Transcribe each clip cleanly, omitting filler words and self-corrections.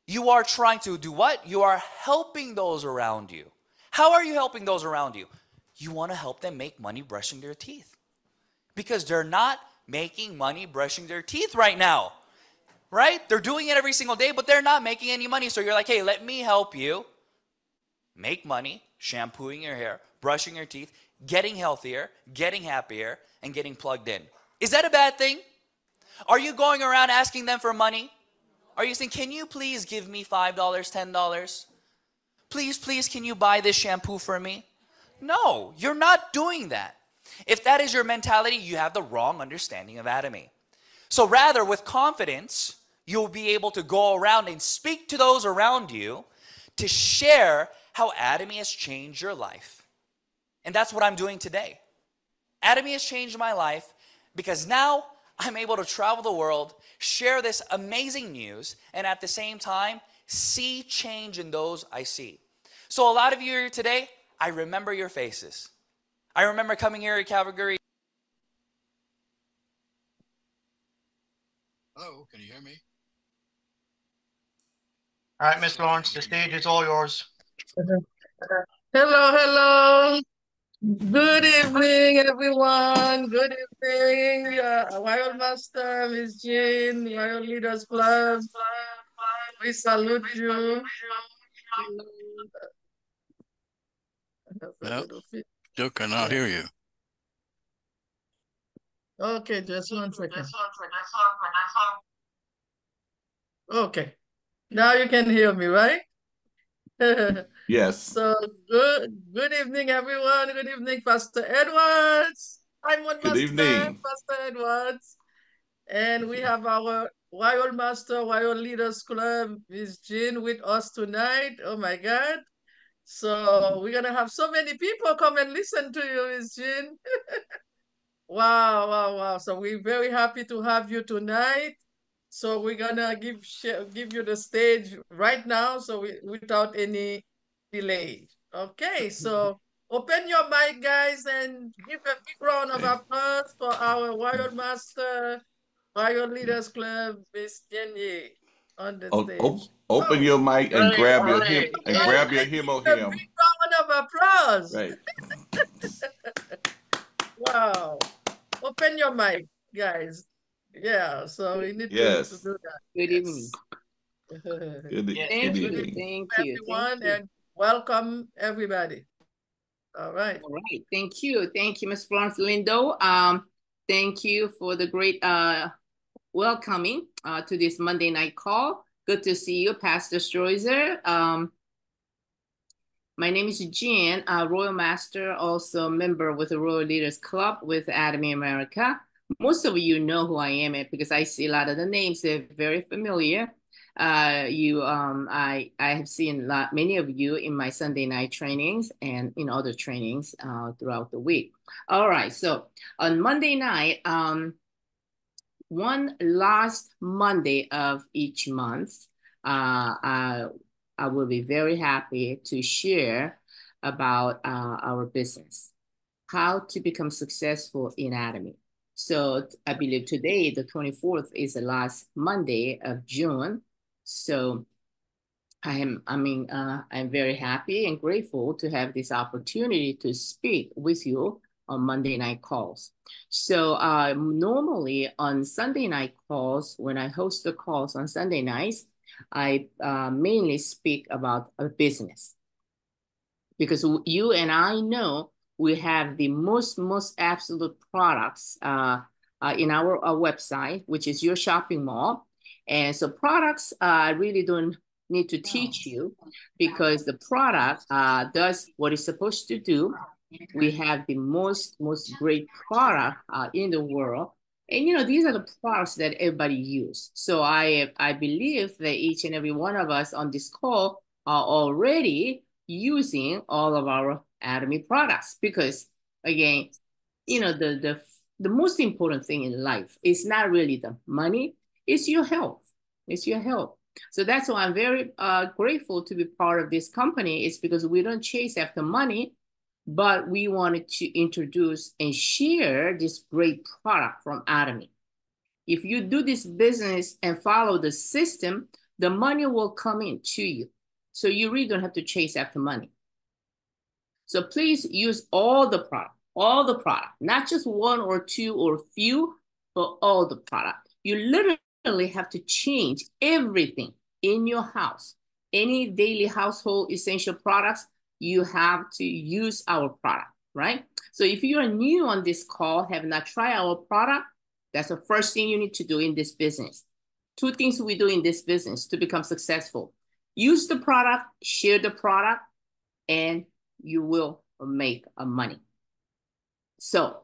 You are trying to do what? You are helping those around you. How are you helping those around you? You want to help them make money brushing their teeth. Because they're not making money brushing their teeth right now. Right? They're doing it every single day, but they're not making any money. So you're like, hey, let me help you make money, shampooing your hair, brushing your teeth, getting healthier, getting happier, and getting plugged in. Is that a bad thing? Are you going around asking them for money? Are you saying, can you please give me $5, $10? Please, can you buy this shampoo for me? No, you're not doing that. If that is your mentality, you have the wrong understanding of Atomy. So rather, with confidence, you'll be able to go around and speak to those around you to share how Atomy has changed your life. And that's what I'm doing today. Atomy has changed my life because now I'm able to travel the world, share this amazing news, and at the same time, see change in those I see. So a lot of you here today, I remember your faces. I remember coming here at Calgary. Hello, can you hear me? All right, Miss Lawrence, the stage is all yours. Hello. Good evening, everyone. Good evening, Wild Master, Miss Jean, Wild Leaders Club. We salute you. No, still cannot hear you. Okay, just one second. Okay, now you can hear me, right? Yes. So good evening, everyone. Good evening, Pastor Edwards. I'm one Good Master, evening. Pastor Edwards. And we have our Wild Master, Wild Leaders Club, Miss Jean, with us tonight. Oh my God. So we're gonna have so many people come and listen to you, Miss Jean. Wow. So we're very happy to have you tonight. So we're gonna give you the stage right now, so without any delay. Okay, so open your mic, guys, and give a big round of applause for our Wild Master, Wild Leaders Club, Miss Jenny, on the stage. Open your mic and grab your Hooray. grab your hemo A hem. big round of applause. Right. Wow. Open your mic, guys. Yeah, so we need to do that. Good evening. Good Thank you. evening. Thank you. Everyone, and welcome everybody. All right. All right. Thank you. Thank you, Ms. Florence Lindo. Thank you for the great welcoming to this Monday night call. Good to see you, Pastor Stroizer. My name is Jean, Royal Master, also member with the Royal Leaders Club with Atomy America. Most of you know who I am because I see a lot of the names. They're very familiar. I have seen many of you in my Sunday night trainings and in other trainings throughout the week. All right, so on Monday night, one last Monday of each month, I will be very happy to share about our business, how to become successful in Atomy. So I believe today, the 24th, is the last Monday of June. So I'm very happy and grateful to have this opportunity to speak with you on Monday night calls. So normally on Sunday night calls, when I host the calls on Sunday nights, I mainly speak about a business, because you and I know we have the most absolute products in our website, which is your shopping mall. And so products, I really don't need to teach you, because the product does what it's supposed to do. We have the most great product in the world. And, these are the products that everybody uses. So I believe that each and every one of us on this call are already using all of our Atomy products, because, again, the most important thing in life is not really the money, it's your health. It's your health. So that's why I'm very grateful to be part of this company. It's because we don't chase after money, but we wanted to introduce and share this great product from Atomy. If you do this business and follow the system, the money will come in to you. So you really don't have to chase after money. So please use all the product, not just one or two or few, but all the product. You literally have to change everything in your house. Any daily household essential products, you have to use our product, right? So if you are new on this call, have not tried our product, that's the first thing you need to do in this business. 2 things we do in this business to become successful. Use the product, share the product, and you will make money. So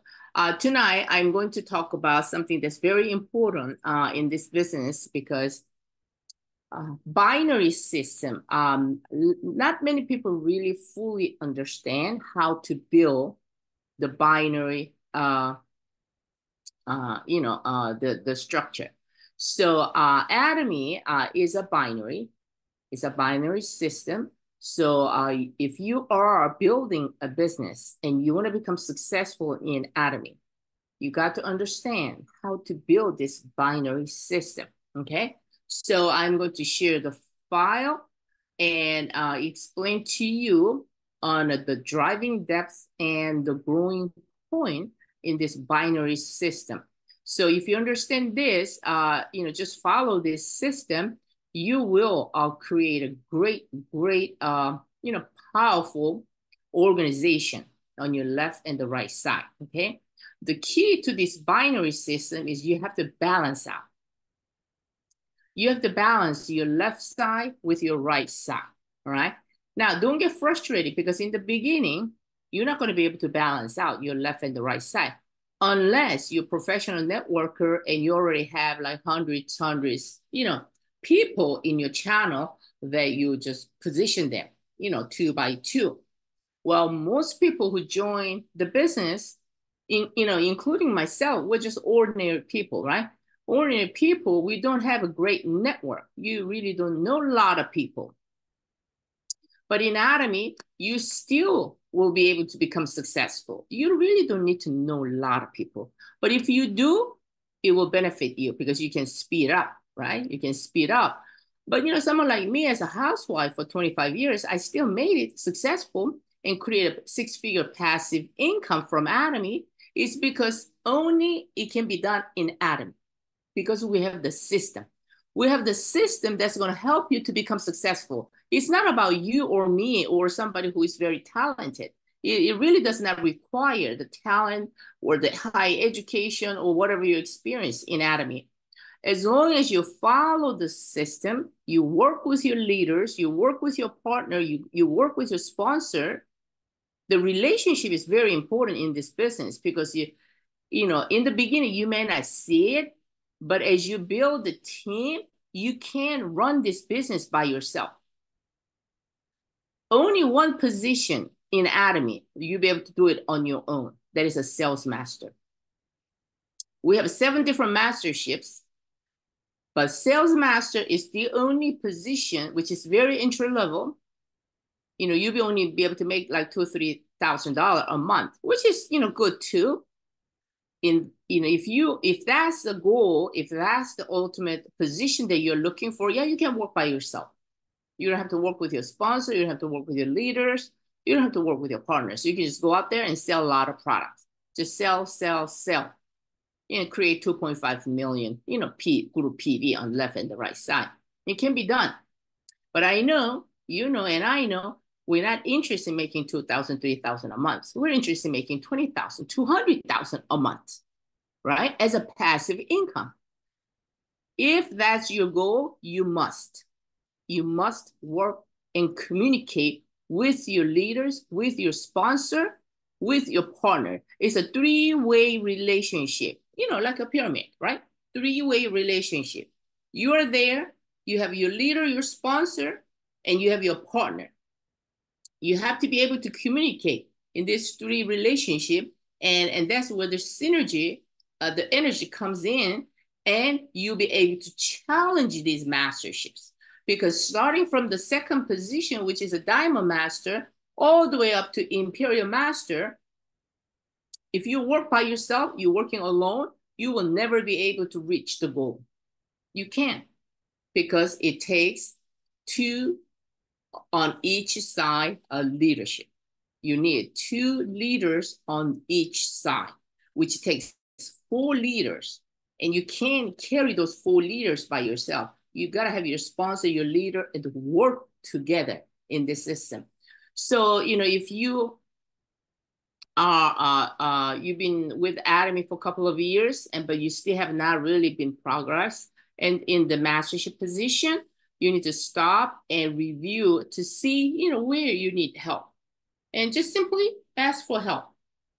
tonight, I'm going to talk about something that's very important in this business, because binary system, not many people really fully understand how to build the binary, the structure. So Atomy is a binary. It's a binary system. So if you are building a business and you want to become successful in Atomy, you got to understand how to build this binary system, okay? So I'm going to share the file and explain to you on the driving depth and the growing point in this binary system. So if you understand this, just follow this system, you will create a great, powerful organization on your left and the right side, okay? The key to this binary system is you have to balance out. You have to balance your left side with your right side, all right? Now, don't get frustrated, because in the beginning, you're not going to be able to balance out your left and the right side unless you're a professional networker and you already have like hundreds, people in your channel that you just position them, 2 by 2. Well, most people who join the business, including myself, we're just ordinary people, right? Ordinary people, we don't have a great network. You really don't know a lot of people. But in Atomy, you still will be able to become successful. You really don't need to know a lot of people. But if you do, it will benefit you because you can speed up, right? You can speed up. But, someone like me as a housewife for 25 years, I still made it successful and create a 6-figure passive income from Atomy. It's because only it can be done in Atomy, because we have the system. We have the system that's going to help you to become successful. It's not about you or me or somebody who is very talented. It really does not require the talent or the high education or whatever you experience in Atomy. As long as you follow the system, you work with your leaders, you work with your partner, you work with your sponsor. The relationship is very important in this business, because in the beginning, you may not see it, but as you build the team, you can't run this business by yourself. Only one position in Atomy, you'll be able to do it on your own. That is a sales master. We have 7 different masterships, but sales master is the only position which is very entry level. You'll only be able to make like $2,000 or $3,000 a month, which is good too. If that's the goal, if that's the ultimate position that you're looking for, yeah, you can work by yourself. You don't have to work with your sponsor. You don't have to work with your leaders. You don't have to work with your partners. You can just go out there and sell a lot of products. Just sell. Create 2.5 million, group PV on the left and the right side. It can be done. But I know, and I know, we're not interested in making $2,000, $3,000 a month. We're interested in making $20,000, $200,000 a month, right? As a passive income. If that's your goal, you must work and communicate with your leaders, with your sponsor, with your partner. It's a 3-way relationship, like a pyramid, right? 3-way relationship. You are there, you have your leader, your sponsor, and you have your partner. You have to be able to communicate in this 3 relationship, and that's where the synergy, the energy comes in, and you'll be able to challenge these masterships. Because starting from the 2nd position, which is a diamond master, all the way up to imperial master, if you work by yourself, you're working alone, you will never be able to reach the goal. You can't. because it takes two on each side of leadership. You need 2 leaders on each side, which takes 4 leaders. And you can't carry those 4 leaders by yourself. You gotta have your sponsor, your leader, and work together in the system. So, you know, if you are, you've been with Atomy for a couple of years, but you still have not really been progress and in the mastership position, you need to stop and review to see, you know, where you need help. And just simply ask for help.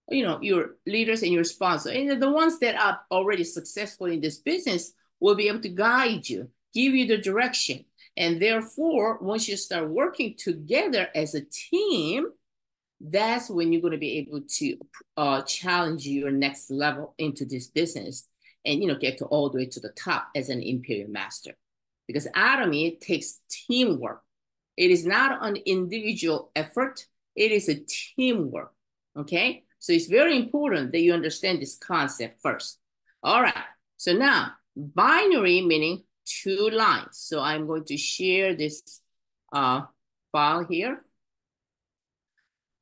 You know, your leaders and your sponsor. And the ones that are already successful in this business will be able to guide you, give you the direction. And therefore, once you start working together as a team, that's when you're going to be able to challenge your next level into this business and, you know, get to all the way to the top as an Imperial Master. Because Atomy takes teamwork. It is not an individual effort. It is a teamwork, okay? So it's very important that you understand this concept first. All right, so now binary meaning 2 lines. So I'm going to share this file here.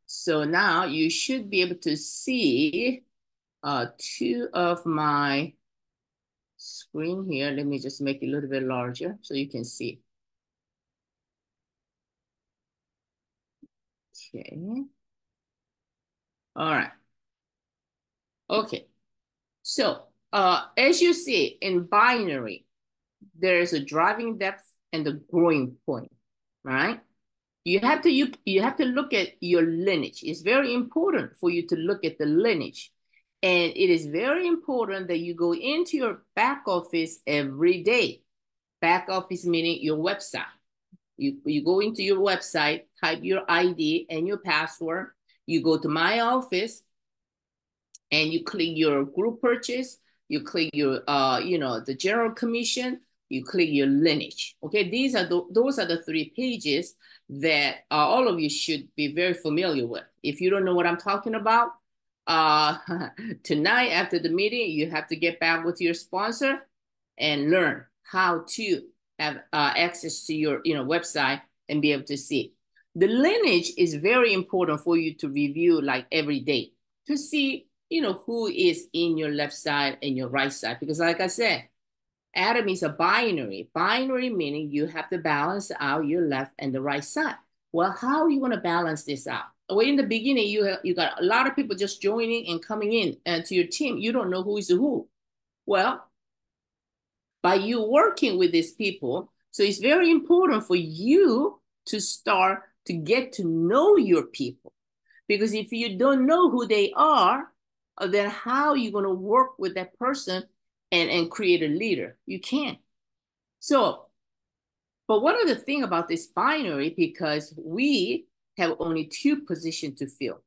So now you should be able to see 2 of my screen here. Let me just make it a little bit larger so you can see. Okay. All right. Okay. So as you see in binary, there is a driving depth and the growing point, right? You have to look at your lineage. It's very important for you to look at the lineage. And it is very important that you go into your back office every day. Back office meaning your website. You go into your website, type your ID and your password. You go to my office and you click your group purchase. You click your, you know, the general commission. You click your lineage. Okay, those are the 3 pages that all of you should be very familiar with. If you don't know what I'm talking about, tonight after the meeting, you have to get back with your sponsor and learn how to have access to your, you know, website and be able to see. The lineage is very important for you to review like every day to see, you know, who is in your left side and your right side. Because like I said, Atomy is a binary. Binary meaning you have to balance out your left and the right side. Well, how are you going to balance this out? Well, in the beginning, you got a lot of people just joining and coming in to your team. You don't know who is who. Well, by you working with these people, so it's very important for you to start to get to know your people. Because if you don't know who they are, then how are you going to work with that person and create a leader? You can't. So, but one of the things about this binary, because we have only 2 positions to fill.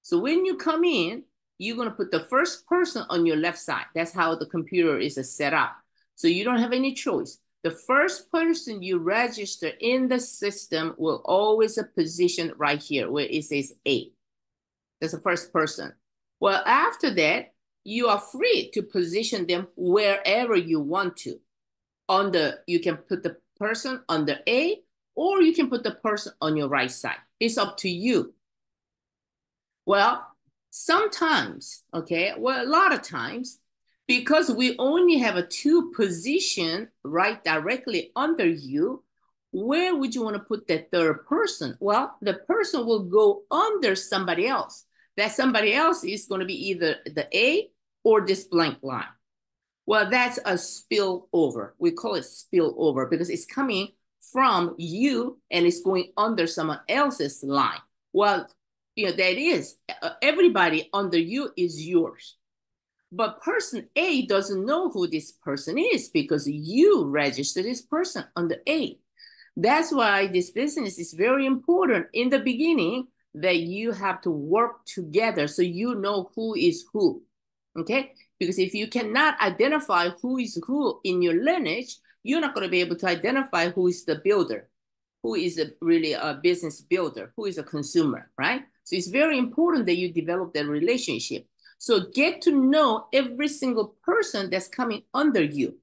So when you come in, you're going to put the first person on your left side. That's how the computer is set up. So you don't have any choice. The first person you register in the system will always a position right here where it says A. That's the first person. Well, after that, you are free to position them wherever you want to. You can put the person under A, or you can put the person on your right side. It's up to you. Well, sometimes, okay, well, a lot of times, because we only have a 2 position right directly under you, where would you want to put that third person? Well, the person will go under somebody else. That somebody else is going to be either the A or this blank line. Well, that's a spillover. We call it spillover because it's coming from you and it's going under someone else's line. Well, you know, that is, everybody under you is yours. But person A doesn't know who this person is because you registered this person under A. That's why this business is very important in the beginning, that you have to work together so you know who is who, okay? Because if you cannot identify who is who in your lineage, you're not going to be able to identify who is the builder, who is really a business builder, who is a consumer, right? So it's very important that you develop that relationship. So get to know every single person that's coming under you,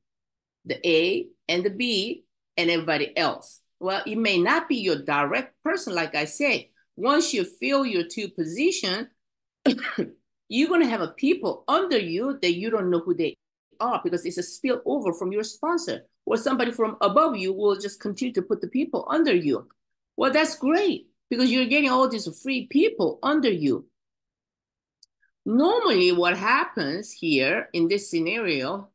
the A and the B and everybody else. Well, it may not be your direct person, like I said. Once you fill your two positions, you're going to have a people under you that you don't know who they are because it's a spillover from your sponsor, or somebody from above you will just continue to put the people under you. Well, that's great because you're getting all these free people under you. Normally, what happens here in this scenario,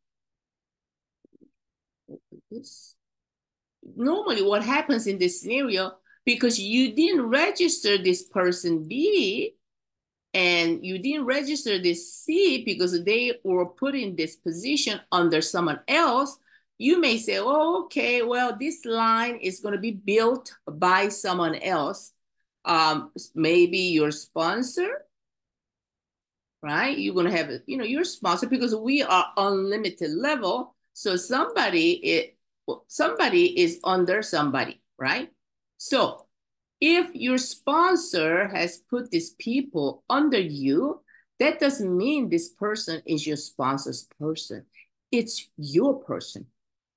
what happens in this scenario, because you didn't register this person B and you didn't register this C because they were put in this position under someone else, you may say, oh, okay, well, this line is going to be built by someone else. Maybe your sponsor, right? You're going to have, your sponsor, because we are unlimited level. So somebody is under somebody, right? So if your sponsor has put these people under you, that doesn't mean this person is your sponsor's person. It's your person.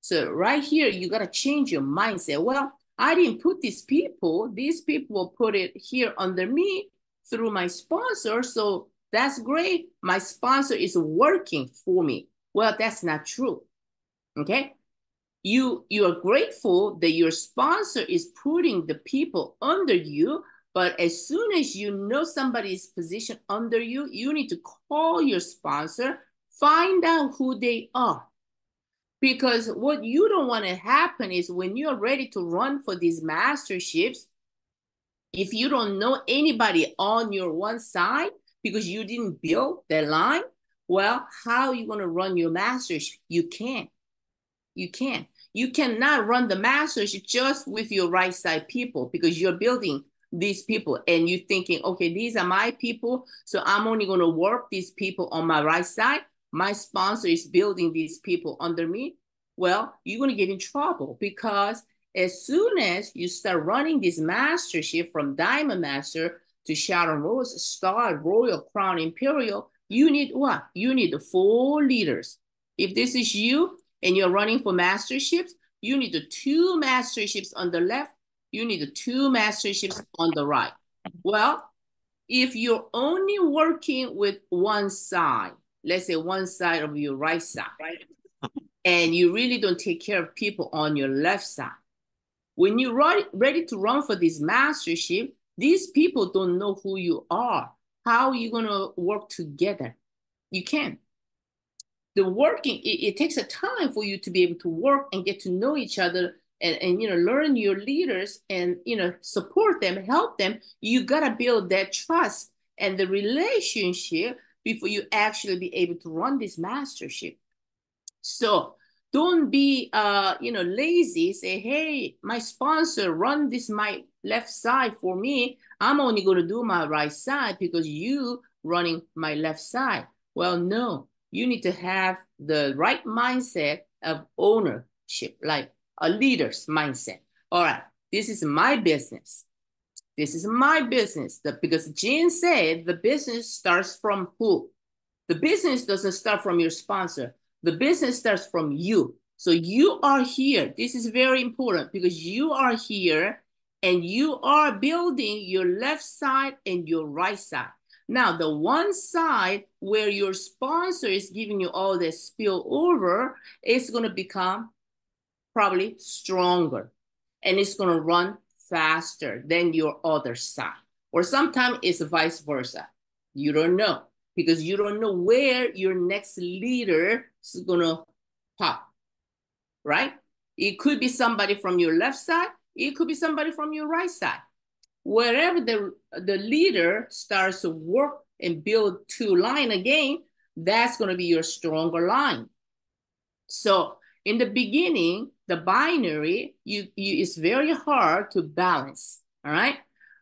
So right here, you got to change your mindset. Well, I didn't put these people. These people will put it here under me through my sponsor. So that's great. My sponsor is working for me. Well, that's not true. Okay? You are grateful that your sponsor is putting the people under you, but as soon as you know somebody's position under you, you need to call your sponsor, find out who they are. Because what you don't want to happen is when you're ready to run for these masterships, if you don't know anybody on your one side because you didn't build that line, well, how are you going to run your mastership? You can't. You can't. You cannot run the mastership just with your right side people because you're building these people and you're thinking, okay, these are my people, so I'm only going to work these people on my right side. My sponsor is building these people under me. Well, you're going to get in trouble because as soon as you start running this mastership from Diamond Master to Shadow Rose, Star, Royal, Crown, Imperial, you need what? You need the 4 leaders. If this is you, and you're running for masterships, you need the 2 masterships on the left, you need the 2 masterships on the right. Well, if you're only working with one side, let's say one side of your right side, right? And you really don't take care of people on your left side. When you're ready to run for this mastership, these people don't know who you are. How are you going to work together? You can't. The working, it takes a time for you to be able to work and get to know each other and learn your leaders and, support them, help them. You got to build that trust and the relationship before you actually be able to run this mastership. So don't be, lazy. Say, hey, my sponsor, run this my left side for me. I'm only going to do my right side because you running my left side. Well, no. You need to have the right mindset of ownership, like a leader's mindset. All right, this is my business. This is my business. Because Jean said the business starts from who? The business doesn't start from your sponsor. The business starts from you. So you are here. This is very important because you are here and you are building your left side and your right side. Now, the one side where your sponsor is giving you all this spillover is going to become probably stronger and it's going to run faster than your other side. Or sometimes it's vice versa. You don't know because you don't know where your next leader is going to pop, right? It could be somebody from your left side. It could be somebody from your right side. Wherever the leader starts to work and build 2 lines again, that's going to be your stronger line. So in the beginning, the binary, it's very hard to balance, all right?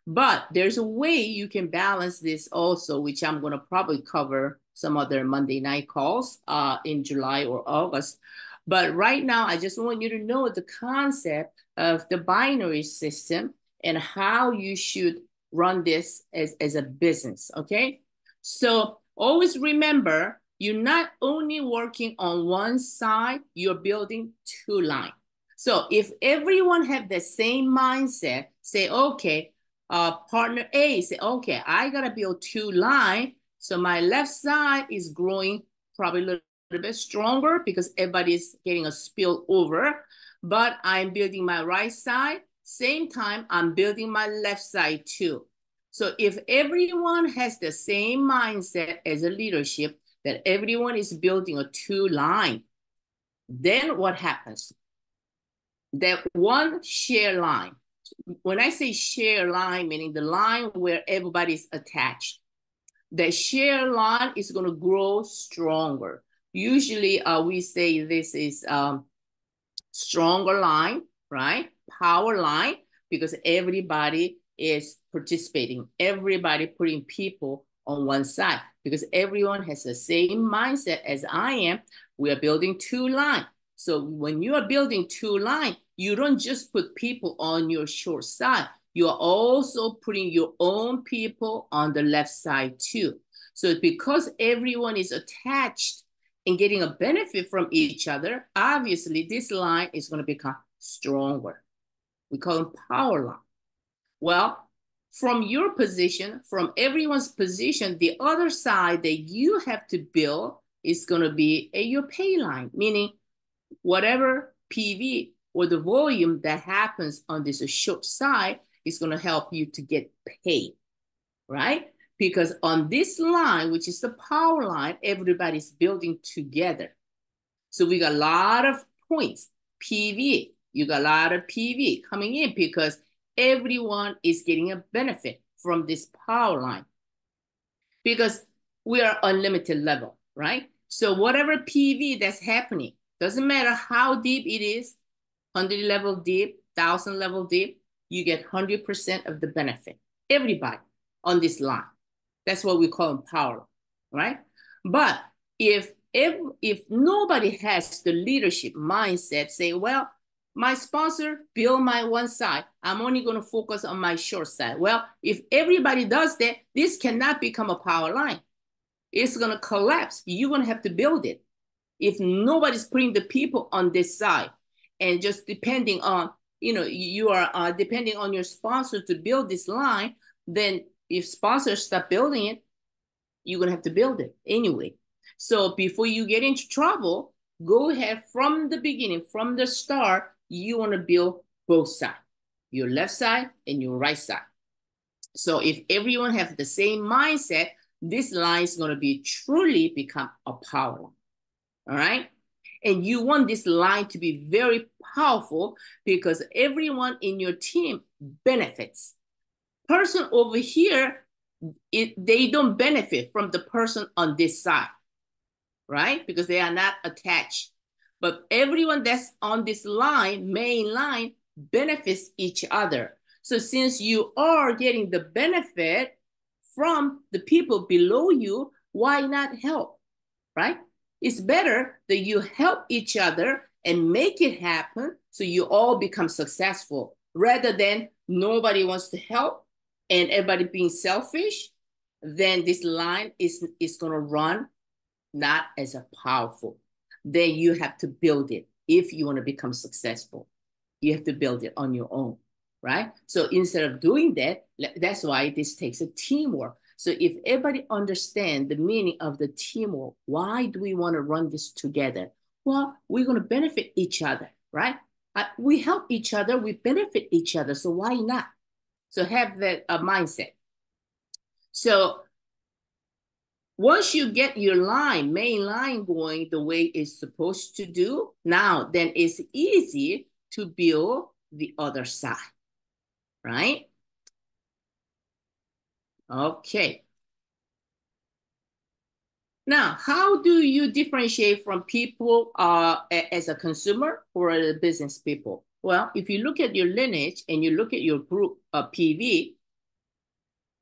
But there's a way you can balance this also, which I'm going to probably cover some other Monday night calls in July or August. But right now, I just want you to know the concept of the binary system and how you should run this as a business, okay? So always remember, you're not only working on one side, you're building 2 lines. So if everyone have the same mindset, say, okay, partner A say, okay, I gotta build 2 lines. So my left side is growing probably a little bit stronger because everybody's getting a spill over, but I'm building my right side. Same time, I'm building my left side too. So if everyone has the same mindset as a leadership, that everyone is building a 2 line, then what happens? That one share line. When I say share line, meaning the line where everybody's attached, the share line is going to grow stronger. Usually we say this is stronger line, right? Power line, because everybody is participating. Everybody putting people on one side because everyone has the same mindset as I am. We are building 2 lines. So when you are building 2 lines, you don't just put people on your short side. You are also putting your own people on the left side too. So because everyone is attached and getting a benefit from each other, obviously this line is going to become stronger. We call them power line. Well, from your position, from everyone's position, the other side that you have to build is going to be your pay line, meaning whatever PV or the volume that happens on this short side is going to help you to get paid, right? Because on this line, which is the power line, everybody's building together. So we got a lot of points, PV. You got a lot of PV coming in because everyone is getting a benefit from this power line because we are unlimited level, right? So whatever PV that's happening, doesn't matter how deep it is, 100 level deep, 1,000 level deep, you get 100% of the benefit. Everybody on this line. That's what we call them power, right? But if nobody has the leadership mindset, say, well, my sponsor build my one side, I'm only going to focus on my short side. Well, if everybody does that, this cannot become a power line. It's going to collapse. You're going to have to build it. If nobody's putting the people on this side and just depending on, you are depending on your sponsor to build this line, then if sponsors stop building it, you're going to have to build it anyway. So before you get into trouble, go ahead from the beginning, from the start, you want to build both sides, your left side and your right side. So if everyone has the same mindset, this line is going to be truly become a power line. All right. And you want this line to be very powerful because everyone in your team benefits. Person over here, they don't benefit from the person on this side, right? Because they are not attached. But everyone that's on this line, main line, benefits each other. So since you are getting the benefit from the people below you, why not help, right? It's better that you help each other and make it happen so you all become successful rather than nobody wants to help and everybody being selfish. Then this line is going to run not as a powerful. Then you have to build it. If you want to become successful, you have to build it on your own, right? So instead of doing that, that's why this takes a teamwork. So if everybody understands the meaning of the teamwork, why do we want to run this together? Well, we're going to benefit each other, right? We help each other, we benefit each other. So why not? So have that mindset. So once you get your main line going the way it's supposed to do, now then it's easy to build the other side, right? Okay. Now, how do you differentiate from people as a consumer or a business people? Well, if you look at your lineage and you look at your group PV,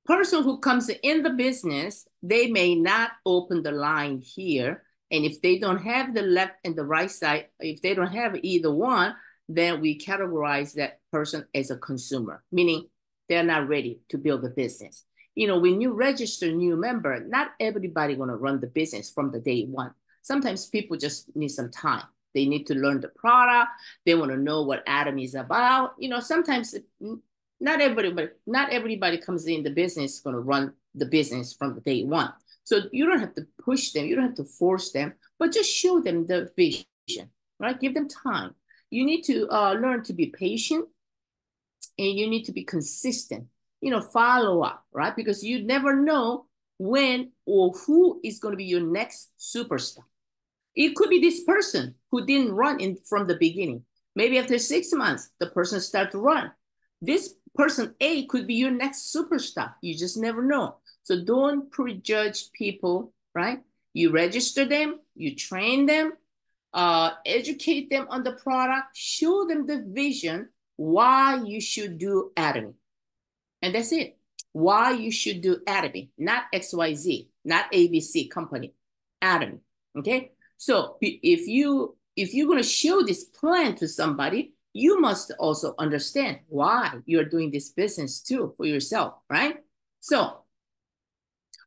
person who comes in the business, they may not open the line here. And if they don't have the left and the right side, if they don't have either one, then we categorize that person as a consumer, meaning they're not ready to build a business. When you register a new member, not everybody gonna run the business from the day one. Sometimes people just need some time. They need to learn the product. They want to know what Atom is about. You know, sometimes not everybody comes in the business going to run the business from the day one. So you don't have to push them. You don't have to force them, but just show them the vision, right? Give them time. You need to learn to be patient, and you need to be consistent. You know, follow up, right? Because you never know when or who is going to be your next superstar. It could be this person who didn't run in from the beginning. Maybe after 6 months, the person starts to run. This person A could be your next superstar. You just never know. So don't prejudge people, right? You register them, you train them, educate them on the product, show them the vision, why you should do Atomy. And that's it. Why you should do Atomy, not XYZ, not ABC company, Atomy, okay? So if you're going to show this plan to somebody, you must also understand why you're doing this business too for yourself, right? So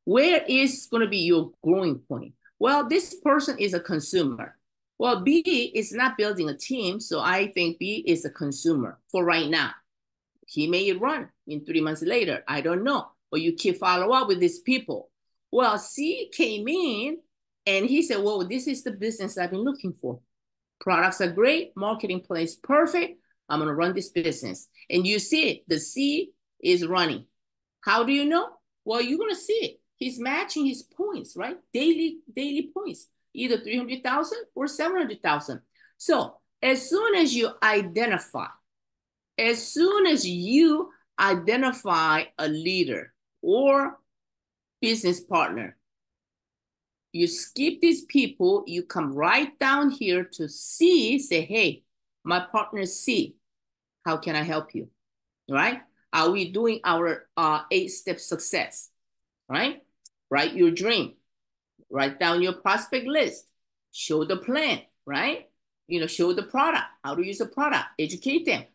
where is going to be your growing point? Well, this person is a consumer. Well, B is not building a team, so I think B is a consumer for right now. He may run in 3 months later. I don't know. But you keep follow up with these people. Well, C came in and he said, well, this is the business I've been looking for. Products are great. Marketing plan is perfect. I'm going to run this business. And you see it. The C is running. How do you know? Well, you're going to see it. He's matching his points, right? Daily points, either 300,000 or 700,000. So as soon as you identify a leader or business partner, you skip these people, you come right down here to C, say, hey, my partner C, how can I help you, right? Are we doing our 8-step success, right? Write your dream, write down your prospect list, show the plan, right? You know, show the product, how to use the product, educate them.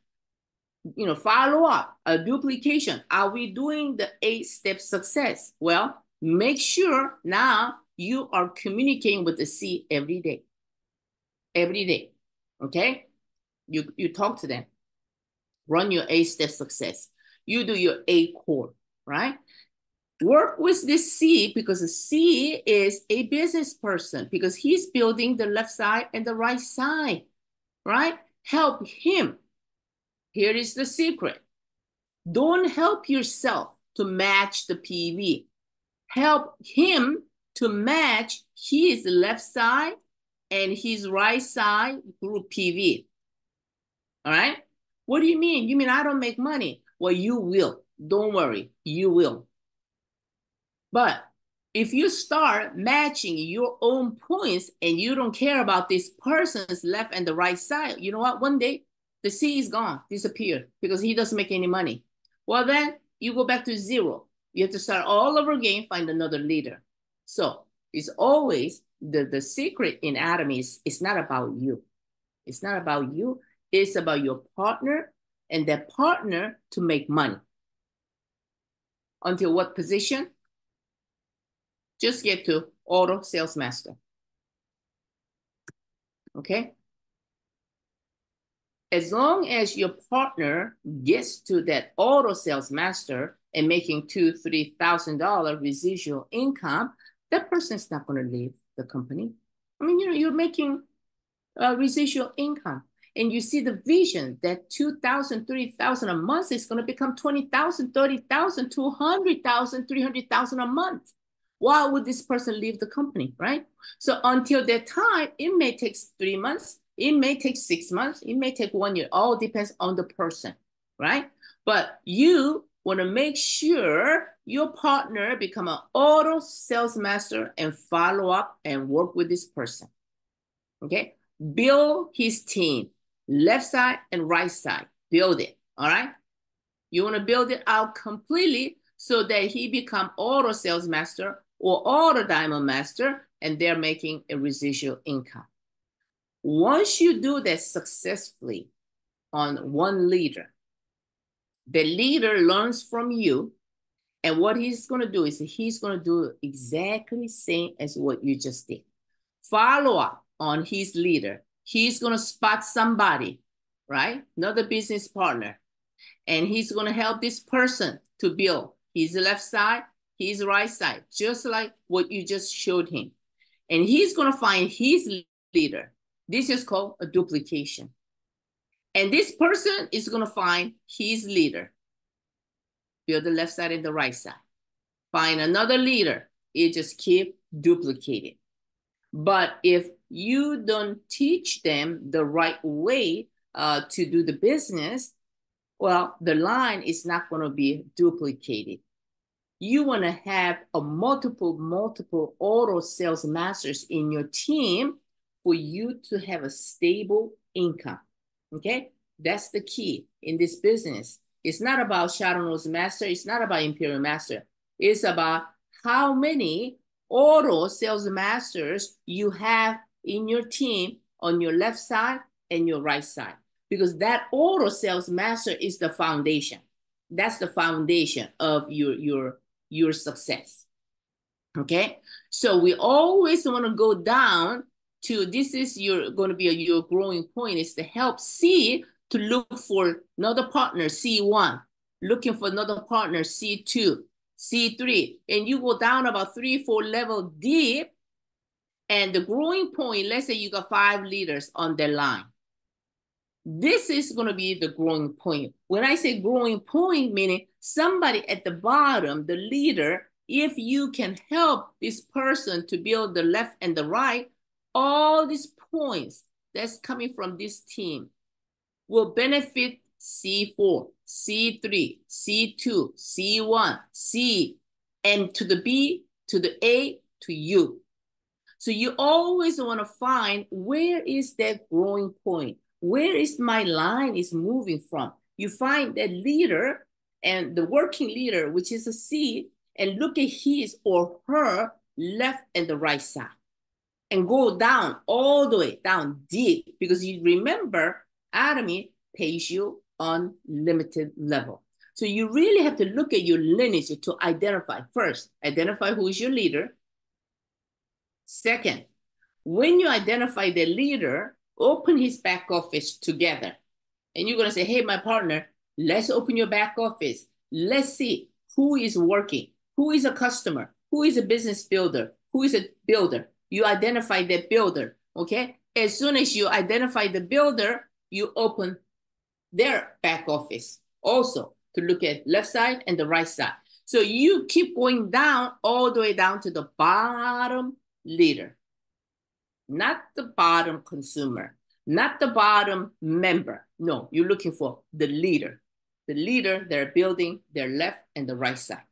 You know, follow up, a duplication. Are we doing the 8-step success? Well, make sure now you are communicating with the C every day. Every day, okay? You talk to them. Run your 8-step success. You do your 8 core, right? Work with this C because the C is a business person because he's building the left side and the right side, right? Help him. Here is the secret. Don't help yourself to match the PV. Help him to match his left side and his right side through PV. All right? What do you mean? You mean I don't make money? Well, you will. Don't worry. You will. But if you start matching your own points and you don't care about this person's left and the right side, you know what? One day, the C is gone, disappeared, because he doesn't make any money. Well, then you go back to 0. You have to start all over again, find another leader. So it's always the secret in Atomy is it's not about you. It's not about you. It's about your partner and that partner to make money. Until what position? Just get to auto sales master. Okay? As long as your partner gets to that auto sales master and making $2,000, $3,000 residual income, that person is not going to leave the company. I mean, you're making residual income, and you see the vision that $2,000, $3,000 a month is going to become $20,000, $30,000, $200,000, $300,000 a month. Why would this person leave the company, right? So until that time, it may take 3 months. It may take 6 months. It may take 1 year. All depends on the person, right? But you want to make sure your partner become an auto sales master and follow up and work with this person, okay? Build his team, left side and right side. Build it, all right? You want to build it out completely so that he become auto sales master or auto diamond master, and they're making a residual income. Once you do that successfully on one leader, the leader learns from you, and what he's going to do is he's going to do exactly the same as what you just did. Follow up on his leader. he's going to spot somebody, right? Another business partner. And he's going to help this person to build his left side, his right side, just like what you just showed him. And he's going to find his leader. This is called a duplication. And this person is going to find his leader. Build the left side and the right side. Find another leader. It just keep duplicating. But if you don't teach them the right way to do the business, well, the line is not going to be duplicated. You want to have a multiple auto sales masters in your team for you to have a stable income. Okay, that's the key in this business. It's not about shadow nose master. It's not about imperial master. It's about how many auto sales masters you have in your team on your left side and your right side, because that auto sales master is the foundation. That's the foundation of your success. Okay, so we always want to go down to, this is going to be your growing point, is to help C to look for another partner, C1, looking for another partner, C2, C3, and you go down about 3-4 level deep, and the growing point, let's say you got 5 leaders on the line. This is going to be the growing point. When I say growing point, meaning somebody at the bottom, the leader, if you can help this person to build the left and the right, all these points that's coming from this team will benefit C4, C3, C2, C1, C, and to the B, to the A, to U. So you always want to find, where is that growing point? Where is my line is moving from? You find that leader and the working leader, which is a C, and look at his or her left and the right side. And go down, all the way down deep, because you remember, Atomy pays you on limited level. So you really have to look at your lineage to identify. First, identify who is your leader. Second, when you identify the leader, open his back office together. And you're going to say, hey, my partner, let's open your back office. Let's see who is working, who is a customer, who is a business builder, who is a builder. You identify that builder, okay? As soon as you identify the builder, you open their back office also to look at left side and the right side. So you keep going down, all the way down to the bottom leader, not the bottom consumer, not the bottom member. No, you're looking for the leader they're building their left and the right side.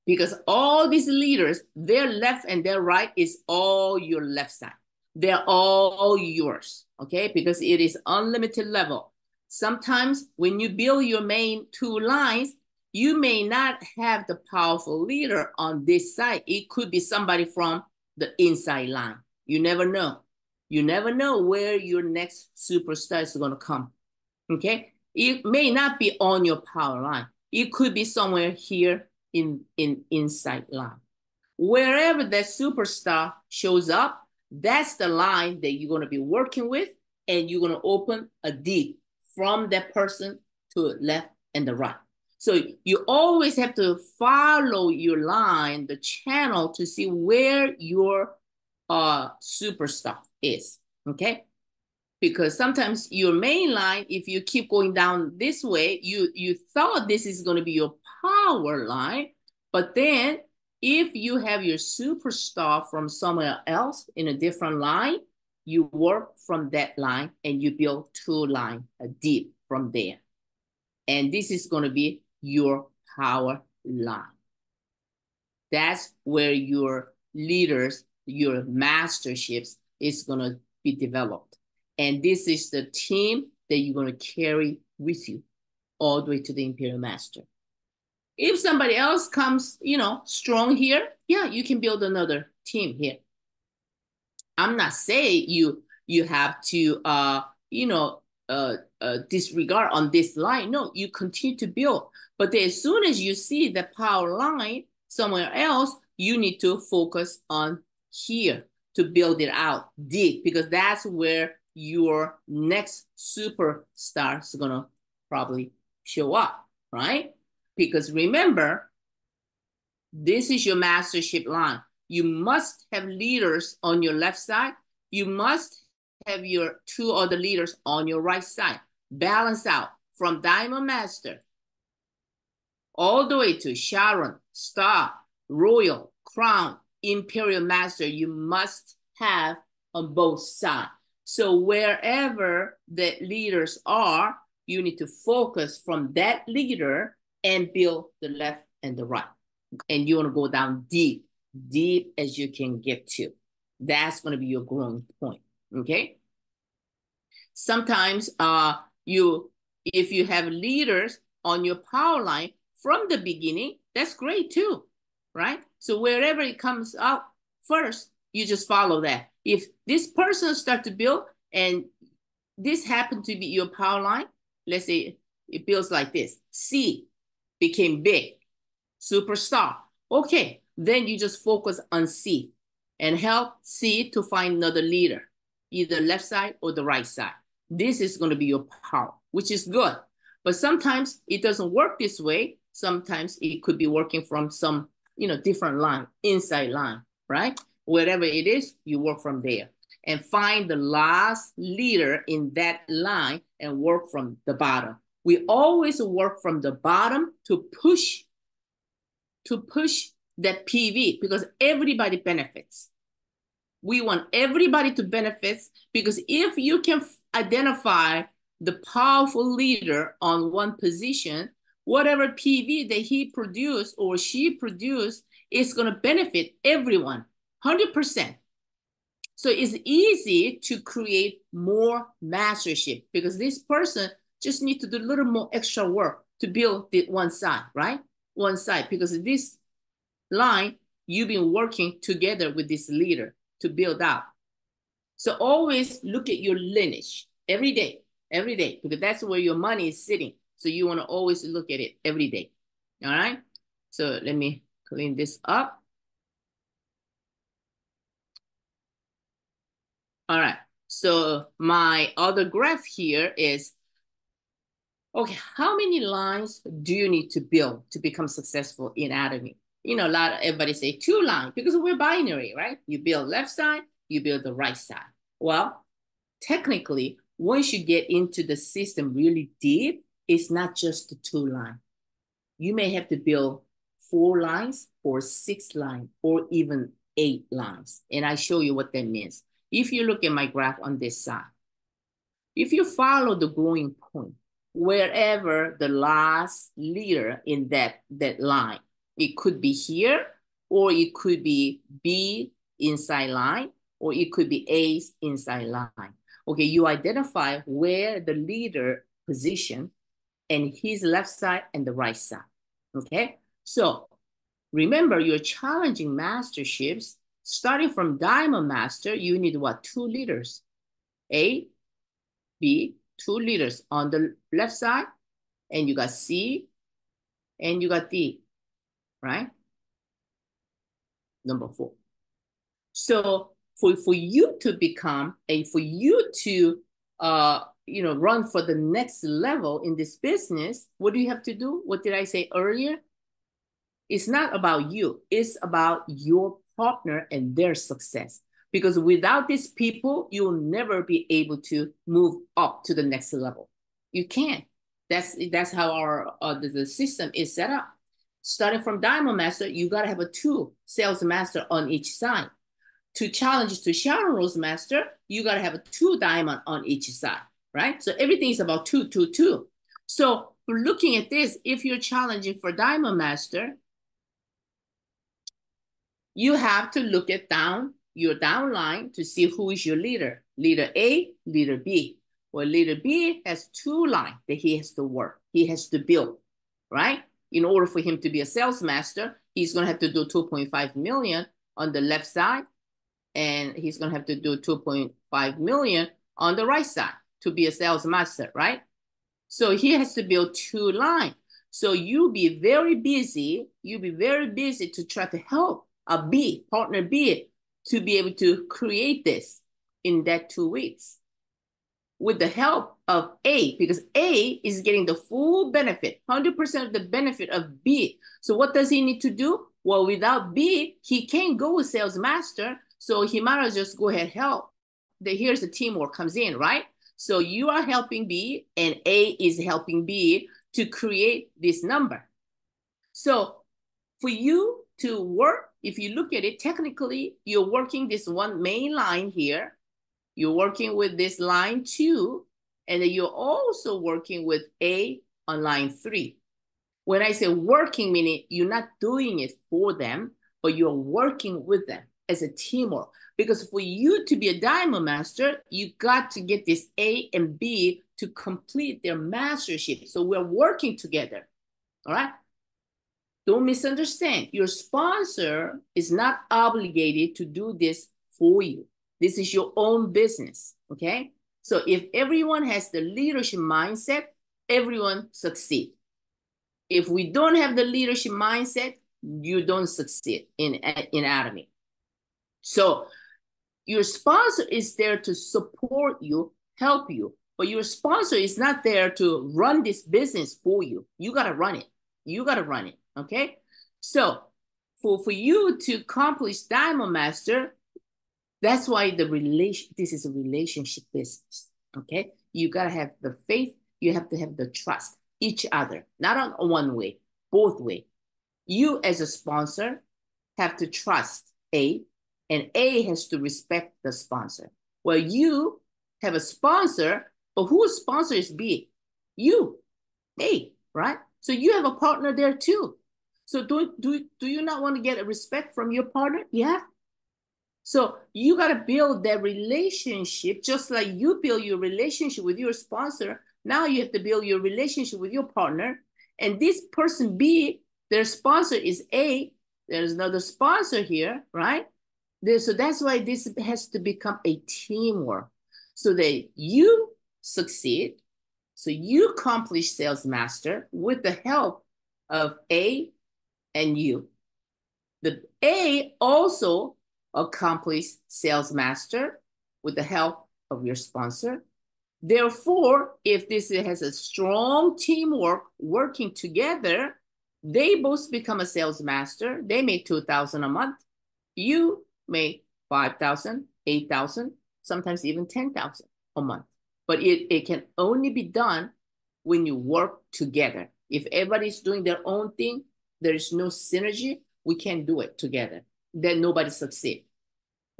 Because all these leaders, their left and their right is all your left side. They're all yours, okay? Because it is unlimited level. Sometimes when you build your main 2 lines, you may not have the powerful leader on this side. It could be somebody from the inside line. You never know. You never know where your next superstar is going to come, okay? It may not be on your power line. It could be somewhere here in inside line. Wherever that superstar shows up, that's the line that you're going to be working with, and you're going to open a deep from that person to the left and the right. So you always have to follow your line, the channel, to see where your superstar is, okay? Because sometimes your main line, if you keep going down this way, you thought this is going to be your power line, but then if you have your superstar from somewhere else in a different line, you work from that line and you build 2 lines deep from there. And this is going to be your power line. That's where your leaders, your masterships is going to be developed. And this is the team that you're going to carry with you all the way to the Imperial Master. If somebody else comes, strong here, yeah, you can build another team here. I'm not saying you have to, disregard on this line. No, you continue to build. But as soon as you see the power line somewhere else, you need to focus on here to build it out deep, because that's where your next superstar is gonna probably show up, right? Because remember, this is your mastership line. You must have leaders on your left side. You must have your 2 other leaders on your right side. Balance out from Diamond Master all the way to Sharon, Star, Royal, Crown, Imperial Master. You must have on both sides. So wherever the leaders are, you need to focus from that leader and build the left and the right. And you want to go down deep, deep as you can get to. That's going to be your growing point, okay? Sometimes if you have leaders on your power line from the beginning, that's great too, right? So wherever it comes out first, you just follow that. If this person start to build and this happened to be your power line, let's say it builds like this. C became big, superstar. Okay, then you just focus on C and help C to find another leader, either left side or the right side. This is going to be your power, which is good. But sometimes it doesn't work this way. Sometimes it could be working from some, different line, inside line, right? Wherever it is, you work from there and find the last leader in that line and work from the bottom. We always work from the bottom to push that PV, because everybody benefits. We want everybody to benefit, because if you can identify the powerful leader on one position, whatever PV that he produced or she produced is going to benefit everyone, 100%. So it's easy to create more mastership, because this person just needs to do a little more extra work to build the one side, right? One side, because this line, you've been working together with this leader to build out. So always look at your lineage every day, because that's where your money is sitting. So you want to always look at it every day. All right. So let me clean this up. All right. So my other graph here is, okay, how many lines do you need to build to become successful in Atomy? Everybody say 2 lines, because we're binary, right? You build left side, you build the right side. Well, technically, once you get into the system really deep, it's not just the 2 lines. You may have to build 4 lines or 6 lines or even 8 lines. And I show you what that means. If you look at my graph on this side, if you follow the growing point, wherever the last leader in that line, it could be here, or it could be B inside line, or it could be A inside line. Okay, you identify where the leader position and his left side and the right side. Okay, so remember, you're challenging masterships. Starting from Diamond Master, you need what? 2 leaders. A, B, 2 leaders on the left side, and you got C, and you got D, right? Number 4. So for you to become, and for you to run for the next level in this business, what do you have to do? What did I say earlier? It's not about you. It's about your partner and their success. Because without these people, you'll never be able to move up to the next level. You can't. That's how our the system is set up. Starting from Diamond Master, you got to have a 2 sales master on each side. To challenge to Sharon Rose Master, you got to have a 2 diamond on each side, right? So everything is about 2, 2, 2. So for looking at this, if you're challenging for Diamond Master, you have to look at your downline to see who is your leader. Leader A, leader B. Well, leader B has 2 lines that he has to work. He has to build, right? In order for him to be a sales master, he's going to have to do 2.5 million on the left side, and he's going to have to do 2.5 million on the right side to be a sales master, right? So he has to build 2 lines. So you'll be very busy. You'll be very busy to try to help a B, partner B, to be able to create this in that 2 weeks with the help of A, because A is getting the full benefit, 100% of the benefit of B. So what does he need to do? Well, without B, he can't go with sales master. So he might as well just go ahead and help. Here's the teamwork comes in, right? So you are helping B and A is helping B to create this number. So for you to work, if you look at it, technically, you're working this one main line here. You're working with this line 2, and then you're also working with A on line 3. When I say working, meaning you're not doing it for them, but you're working with them as a teamwork. Because for you to be a diamond master, you got to get this A and B to complete their mastership. So we're working together, all right? Don't misunderstand. Your sponsor is not obligated to do this for you. This is your own business, okay? So if everyone has the leadership mindset, everyone succeeds. If we don't have the leadership mindset, you don't succeed in Atomy. So your sponsor is there to support you, help you, but your sponsor is not there to run this business for you. You got to run it. You got to run it, okay? So for you to accomplish Diamond Master, that's why this is a relationship business, okay? You got to have the faith. You have to have the trust, each other, not on one way, both way. You as a sponsor have to trust A, and A has to respect the sponsor. Well, you have a sponsor, but whose sponsor is B? You, A, right? So you have a partner there too. So do you not want to get a respect from your partner? Yeah. So you got to build that relationship, just like you build your relationship with your sponsor. Now you have to build your relationship with your partner. And this person B, their sponsor is A. There's another sponsor here, right? So that's why this has to become a teamwork so that you succeed. So you accomplish Sales Master with the help of A and you. The A also accomplished Sales Master with the help of your sponsor. Therefore, if this has a strong teamwork working together, they both become a Sales Master. They make $2,000 a month. You make $5,000, $8,000, sometimes even $10,000 a month. But it can only be done when you work together. If everybody's doing their own thing, there is no synergy. We can't do it together. Then nobody succeeds.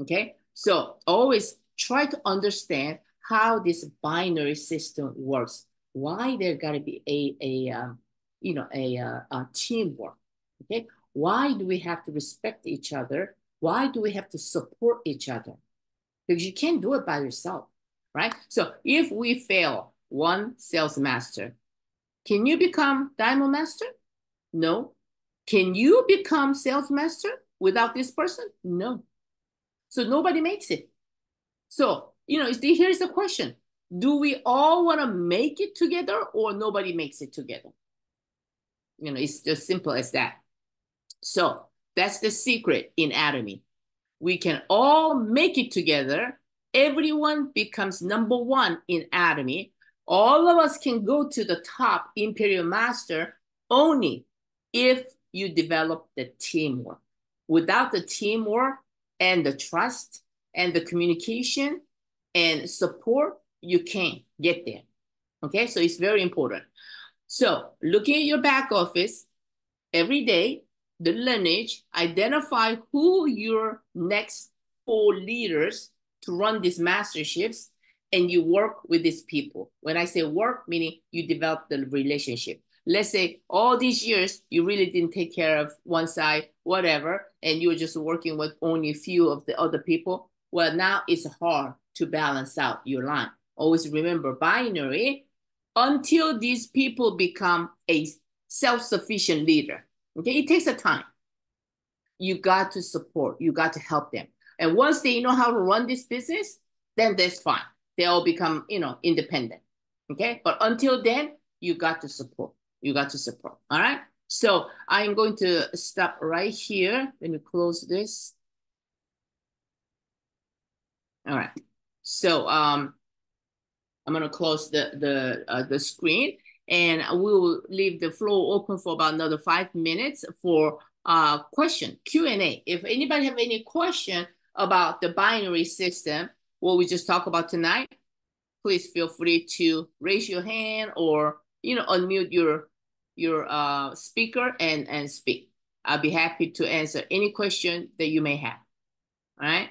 Okay? So always try to understand how this binary system works. Why there got to be a teamwork. Okay? Why do we have to respect each other? Why do we have to support each other? Because you can't do it by yourself, right? So if we fail one Sales Master, can you become Diamond Master? No. Can you become Sales Master without this person? No. So nobody makes it. So, here's the question. Do we all want to make it together or nobody makes it together? It's just simple as that. So that's the secret in Atomy. We can all make it together. Everyone becomes number one in Atomy. All of us can go to the top Imperial Master only if you develop the teamwork. Without the teamwork and the trust and the communication and support, you can't get there. Okay, so it's very important. So looking at your back office every day, the lineage, identify who your next 4 leaders to run these masterships, and you work with these people. When I say work, meaning you develop the relationship. Let's say all these years, you really didn't take care of one side, whatever, and you were just working with only a few of the other people. Well, now it's hard to balance out your line. Always remember binary until these people become a self-sufficient leader. Okay, it takes a time. You got to support, you got to help them. And once they know how to run this business, then that's fine. They all become, independent. Okay, but until then, you got to support. You got to support. All right. So I'm going to stop right here. Let me close this. All right. So I'm gonna close the screen, and we will leave the floor open for about another 5 minutes for question Q&A. If anybody have any question about the binary system, what we just talked about tonight, please feel free to raise your hand or unmute your speaker and speak. I'll be happy to answer any question that you may have. All right.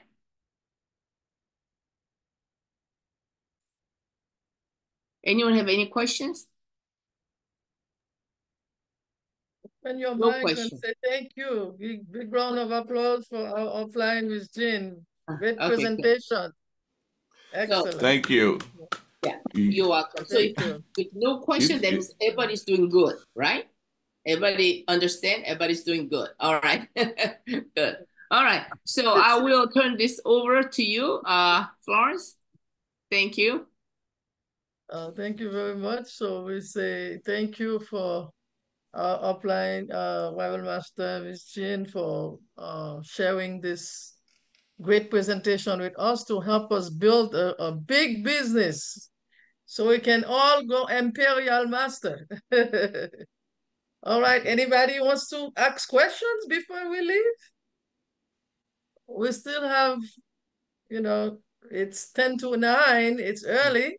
Anyone have any questions? Open your No mic and question. say thank you. Big round of applause for our offline with Jean. Great Okay, presentation. Excellent. Thank you. yeah, You, you're welcome. So if Thank you. with no question, that means everybody's doing good, right? Everybody understand? Everybody's doing good. All right. Good. All right. So I will turn this over to you, Florence. Thank you. Thank you very much. So we say thank you for our upline Bible Master Ms. Jean for sharing this great presentation with us to help us build a big business so we can all go Imperial Master. All right, anybody wants to ask questions before we leave? We still have, it's 10 to 9, it's early.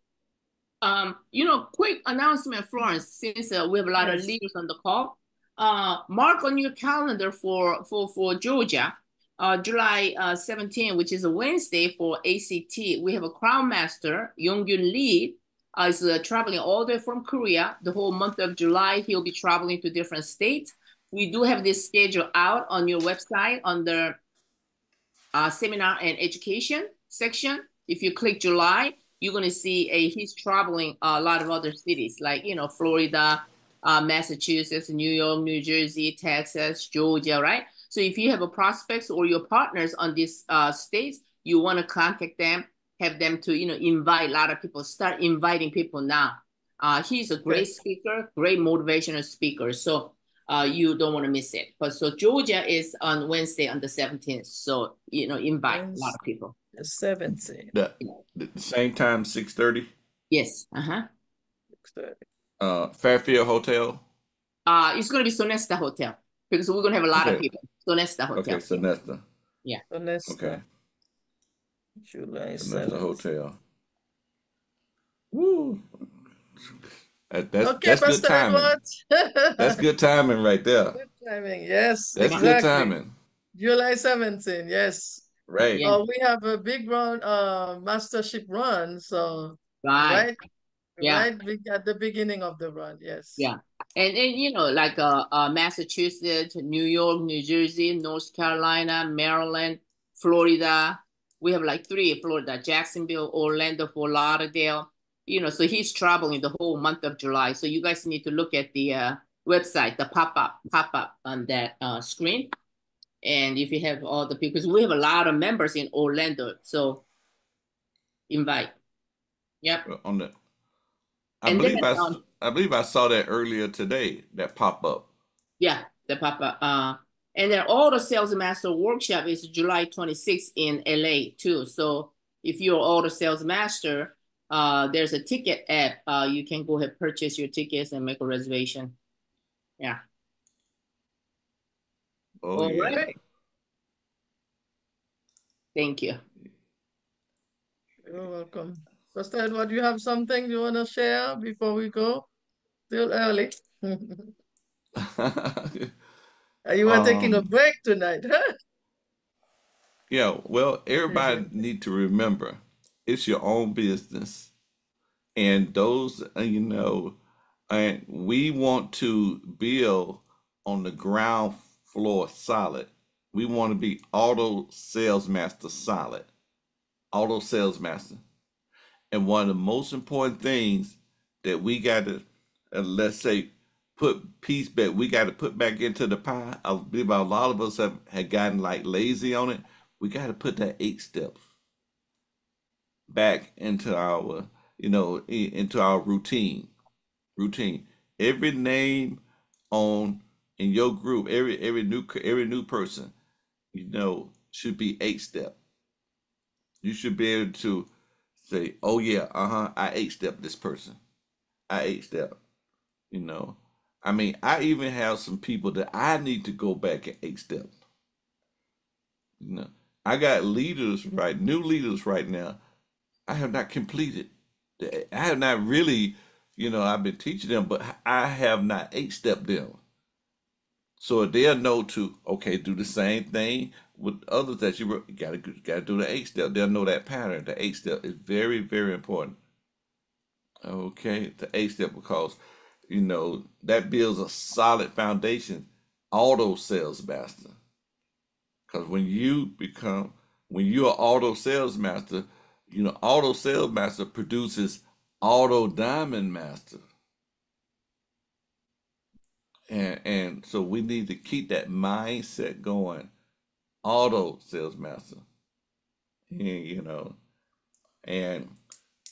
Quick announcement, Florence, since we have a lot of Yes. leaders on the call. Mark on your calendar for Georgia, July 17, which is a Wednesday for ACT. We have a Crown Master, Yongyun Lee, is traveling all the way from Korea. The whole month of July, he'll be traveling to different states. We do have this schedule out on your website under seminar and education section. If you click July, you're going to see he's traveling a lot of other cities like, Florida, Massachusetts, New York, New Jersey, Texas, Georgia, right? So if you have a prospects or your partners on these states, you want to contact them, have them to, invite a lot of people, start inviting people now. He's a great speaker, great motivational speaker. So you don't want to miss it. But so Georgia is on Wednesday on the 17th. So, invite a lot of people. 17. the same time, 6:30. Yes. 6:30. Fairfield Hotel. It's going to be Sonesta Hotel because we're going to have a lot of people. Sonesta Hotel. Okay, Sonesta. Yeah. Sonesta. Okay. July Sonesta 7th. Hotel. Woo. That's Okay, good Pastor timing. Edward. That's good timing right there. Good timing, yes. That's exactly. good timing. July 17, yes. Right. Yeah. We have a big run, mastership run. So Right. right at the beginning of the run, yes. Yeah. And like Massachusetts, New York, New Jersey, North Carolina, Maryland, Florida. We have like 3: Florida, Jacksonville, Orlando, Fort Lauderdale. So he's traveling the whole month of July. So you guys need to look at the website, the pop-up on that screen. And if you have all the people, because we have a lot of members in Orlando, so invite. Yep. I believe I saw that earlier today, that pop up. Yeah, the pop-up. And then all the Sales Master Workshop is July 26th in LA too. So if you're all the Sales Master, there's a ticket app. You can go ahead, purchase your tickets and make a reservation. Yeah. Oh, All yeah. right. Thank you. You're welcome. Pastor Edward, you have something you want to share before we go? Still early. You are taking a break tonight, huh? Yeah, well, everybody need to remember, it's your own business. And those, and we want to build on the ground floor solid. We want to be auto sales master solid. Auto sales master. And one of the most important things that we got to, let's say, we got to put back into the pie. I believe a lot of us had gotten like lazy on it. We got to put that 8 steps back into our, into our routine. Every name in your group, every new person, should be 8 step. You should be able to say, oh yeah, I 8-step this person. I 8-step. You know. I mean, I even have some people that I need to go back and 8-step. You know. I got new leaders right now. I have not completed. I have not really, I've been teaching them, but I have not 8-stepped them. So they'll know to, okay, do the same thing with others that you gotta do the 8-step. They'll know that pattern. The 8-step is very, very important. Okay, the 8-step, because that builds a solid foundation. Auto sales master. Because when you're an auto sales master, auto sales master produces auto diamond master. And so we need to keep that mindset going. Auto sales master. And,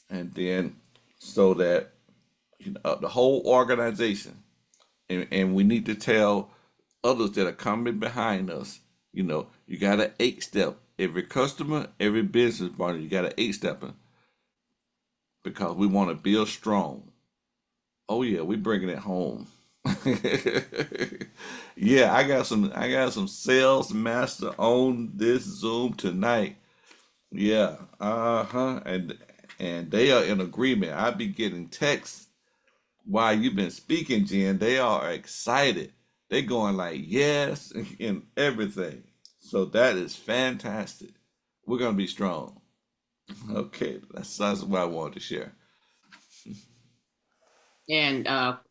and then so that the whole organization, and we need to tell others that are coming behind us, you got to 8-step. Every customer, every business partner, you got to 8-stepping, because we want to build strong. Oh yeah, we bringing it home. Yeah, I got some sales master on this Zoom tonight. Yeah, and they are in agreement. I be getting texts while you've been speaking, Jen. They are excited. They going like yes and everything. So that is fantastic. We're gonna be strong. Okay, that's what I wanted to share. And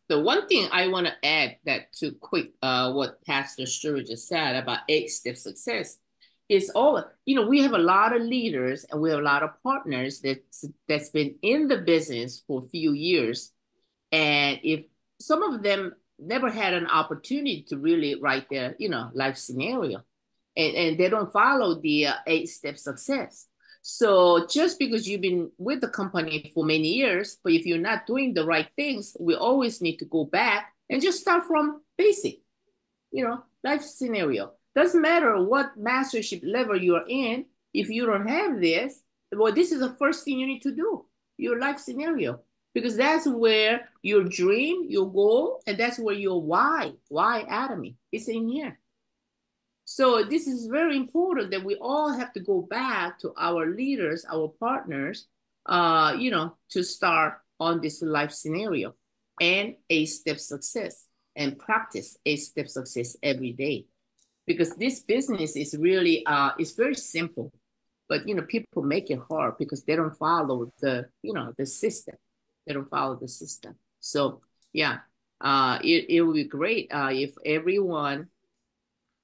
the one thing I want to add that to quick what Pastor Stewart just said about 8-step success is we have a lot of leaders and we have a lot of partners that's been in the business for a few years. And if some of them never had an opportunity to really write their, life scenario, and they don't follow the 8-step success. So just because you've been with the company for many years, but if you're not doing the right things, we always need to go back and just start from basic, life scenario. Doesn't matter what mastership level you're in. If you don't have this, well, this is the first thing you need to do, your life scenario, because that's where your dream, your goal, and that's where your why atomy is in here. So this is very important that we all have to go back to our leaders, our partners, to start on this life scenario and 8-step success, and practice 8-step success every day. Because this business is really, it's very simple, but, people make it hard because they don't follow the system. They don't follow the system. So yeah, it would be great if everyone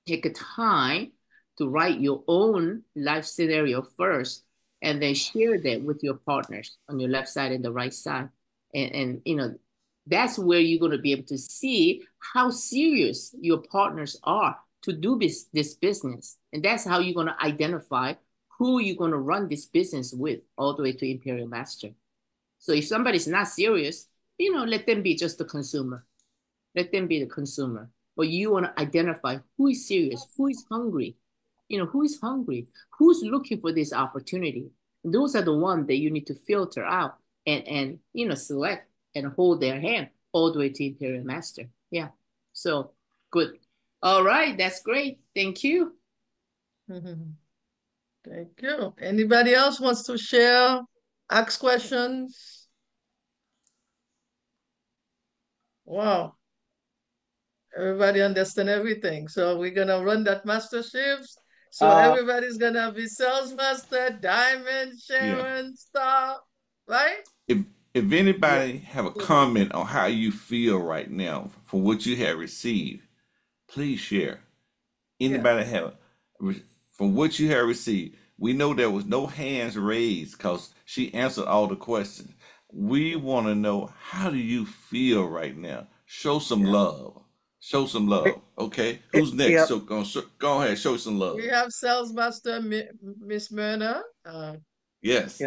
take a time to write your own life scenario first, and then share that with your partners on your left side and the right side. And that's where you're going to be able to see how serious your partners are to do this business. And that's how you're going to identify who you're going to run this business with all the way to Imperial Master. So if somebody's not serious, let them be just the consumer. Let them be the consumer. But you want to identify who is serious, who is hungry, who is hungry, who's looking for this opportunity. And those are the ones that you need to filter out and select and hold their hand all the way to Imperial Master. Yeah. So good. All right. That's great. Thank you. Thank you. Anybody else wants to share, ask questions? Wow. Everybody understand everything. So we're gonna run that master shifts. So everybody's gonna be sales master, diamond, Sharon, star, right? If anybody have a comment on how you feel right now from what you have received, please share. Anybody have from what you have received? We know there was no hands raised because she answered all the questions. We want to know, how do you feel right now? Show some love. Show some love. Okay. Who's next? So go ahead. Show some love. We have sales master Miss Myrna. Yes.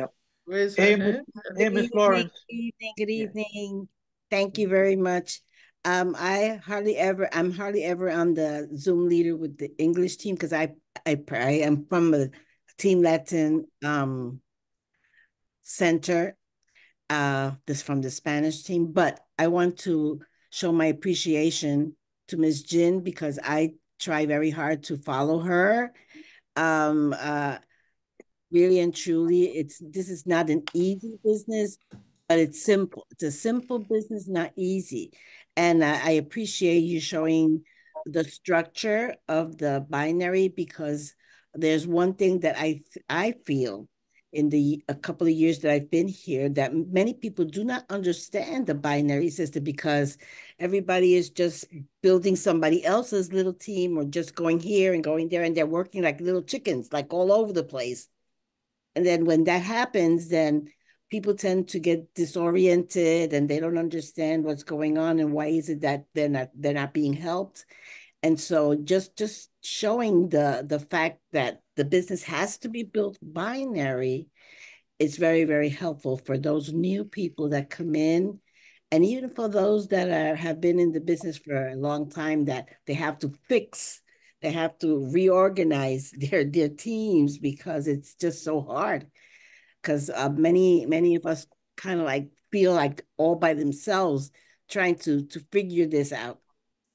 Raise her hand. Hey, Miss Lawrence. Good evening. Thank you very much. I'm hardly ever on the Zoom leader with the English team because I am from a Team Latin Center, this from the Spanish team, but I want to show my appreciation to Miss Jin because I try very hard to follow her. Really and truly, this is not an easy business, but it's simple. It's a simple business, not easy. And I appreciate you showing the structure of the binary because there's one thing that I feel in a couple of years that I've been here that many people do not understand the binary system because everybody is just building somebody else's little team or just going here and going there and they're working like little chickens, like all over the place. And then when that happens, then people tend to get disoriented and they don't understand what's going on and why is it that they're not being helped. And so just showing the fact that the business has to be built binary is very, very helpful for those new people that come in. And even for those that have been in the business for a long time that they have to they have to reorganize their teams because it's just so hard. Because many of us kind of like feel like all by themselves trying to figure this out.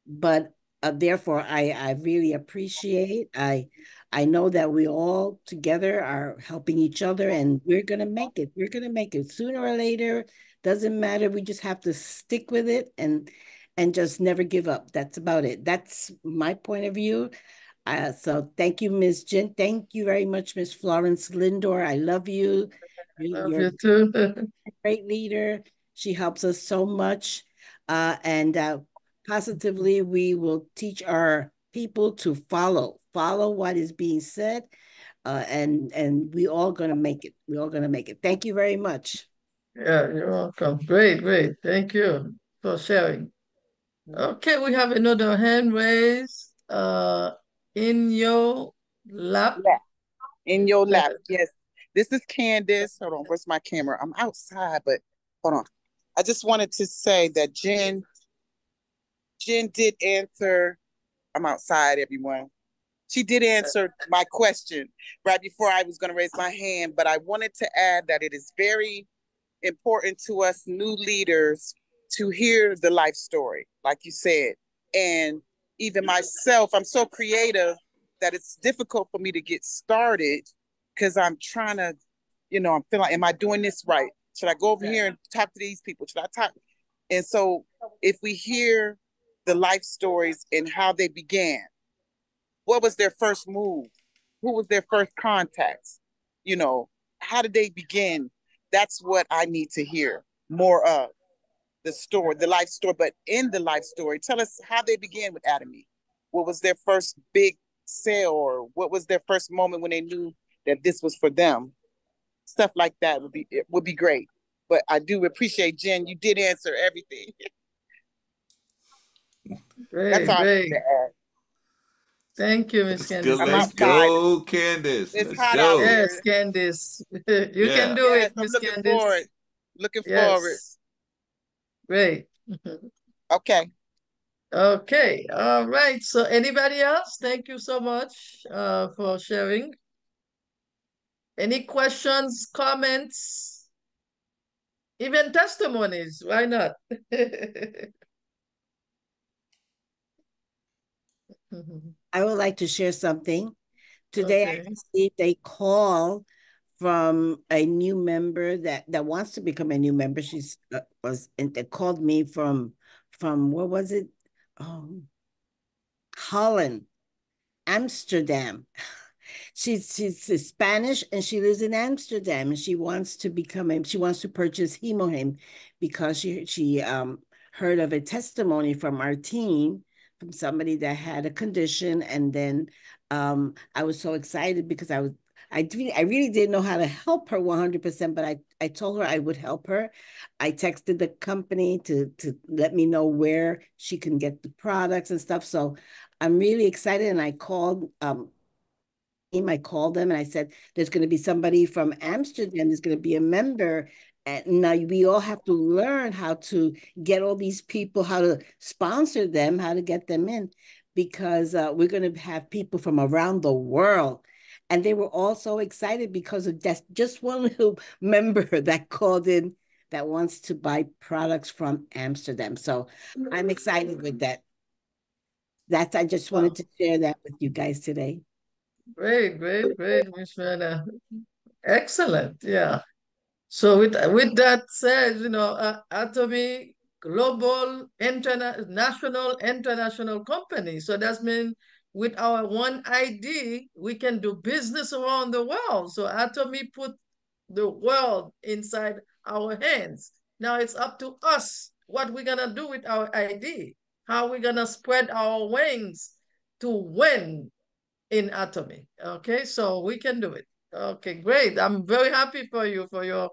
But therefore, I really appreciate. I know that we all together are helping each other, and we're gonna make it. We're gonna make it sooner or later. Doesn't matter. We just have to stick with it and just never give up. That's about it. That's my point of view. So thank you, Ms. Jen. Thank you very much, Ms. Florence Lindor. I love you. Love You're you too. a great leader. She helps us so much. And positively, we will teach our people to follow what is being said. And we all gonna make it. We all gonna make it. Thank you very much. Yeah, you're welcome. Great, great. Thank you for sharing. Okay, we have another hand raised. In your lap. Yeah, in your lap. Yes. Yes. This is Candace. Hold on, where's my camera? I'm outside, but hold on. I just wanted to say that Jen did answer. I'm outside, everyone. She did answer my question right before I was going to raise my hand, but I wanted to add that it is very important to us new leaders to hear the life story, like you said. And even myself, I'm so creative that it's difficult for me to get started because I'm trying to, I'm feeling like, am I doing this right? Should I go over here and talk to these people? Should I talk? And so if we hear the life stories and how they began, what was their first move? Who was their first contacts? How did they begin? That's what I need to hear more of. The story, the life story. But in the life story, tell us how they began with Adam and Eve. What was their first big sale, or what was their first moment when they knew that this was for them? Stuff like that would be great. But I do appreciate, Jen, you did answer everything. Great, That's all I great. need to add. Thank you, Miss Let's Candice. go, I'm let's outside. go, Candace. It's Let's hot out go. here. Yes, Candice. You Yeah. can do Yes, it, I'm Miss looking Candice. forward. Looking forward. Yes. Great. Okay. Okay. All right. So anybody else? Thank you so much for sharing. Any questions, comments, even testimonies? Why not? I would like to share something. Today I Okay. received a call from a new member that wants to become a new member. She's they called me from what was it? Holland, Amsterdam. She's Spanish and she lives in Amsterdam and she wants to purchase Hemohim because she heard of a testimony from our team from somebody that had a condition, and then I was so excited because I really didn't know how to help her 100%, but I told her I would help her. I texted the company to let me know where she can get the products and stuff. So I'm really excited, and I called them and I said, there's going to be somebody from Amsterdam, there's going to be a member. And now we all have to learn how to get all these people, how to sponsor them, how to get them in, because we're going to have people from around the world. And they were all so excited because of just one little member that called in that wants to buy products from Amsterdam. So I'm excited with that. I just wanted to share that with you guys today. Great, Miss Myrna. Excellent. Yeah. So with that said, Atomy global, national, international company. So that means with our one ID, we can do business around the world. So Atomy put the world inside our hands. Now it's up to us what we're gonna do with our ID, how we're gonna spread our wings to win in Atomy. Okay, so we can do it. Okay, great. I'm very happy for you, for your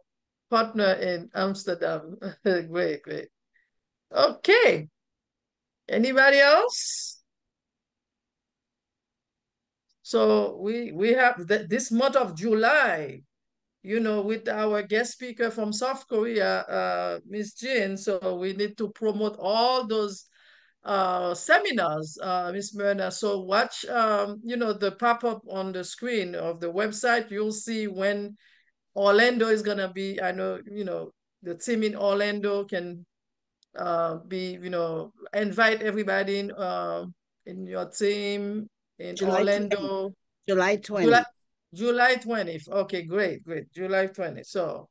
partner in Amsterdam. Great. Okay. Anybody else? So we have this month of July, with our guest speaker from South Korea, Miss Jin. So we need to promote all those seminars, Miss Myrna. So watch, the pop-up on the screen of the website. You'll see when Orlando is gonna be. I know, the team in Orlando can invite everybody in your team in Orlando. July 20th. July 20th. Okay, great. July 20th.